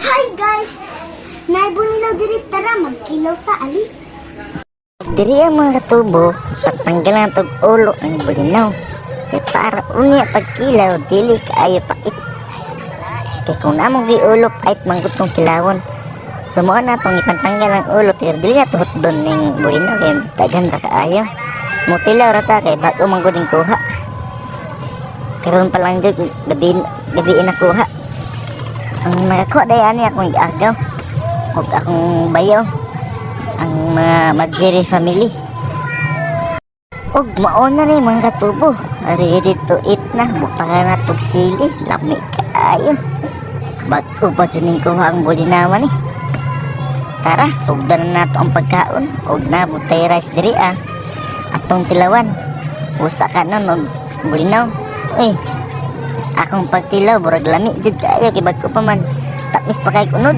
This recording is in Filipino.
Hi guys! Naibunilaw diri, tara magkilaw ta, ali. Diri ang mga katubo, patanggalan tog ulo ang bulinaw. Kay para unya pagkilaw, dili kaayo pait. Kay kung namong giulop ay manggut kong kilawon. Sumuha na itong ipantanggal ang ulo, pero dili na tuhot doon ng bulinaw, kay daghan ra kaayo. Mutilaw rata kay bago mangguding kuha. Karoon pa lang dyan, gabi nakuha. Ang nakakuha dahi ani akong iagaw. Huwag akong bayaw. Ang mga Marjorie family. Og mauna ni mga katubo. Ready to eat na. Bukaka na tog sili. Lami kaayo. Bago pa dyan kuha ang bulinawa ni. Tara, sugdan na nato ang pagkaon. Og na, butay rice diri atong tilawan. Usa ka nun og bulinaw. Uy, sa akong pagtilaw, burag lami. Did kaayo, kibag ko pa man. Tapos pa kay kunod.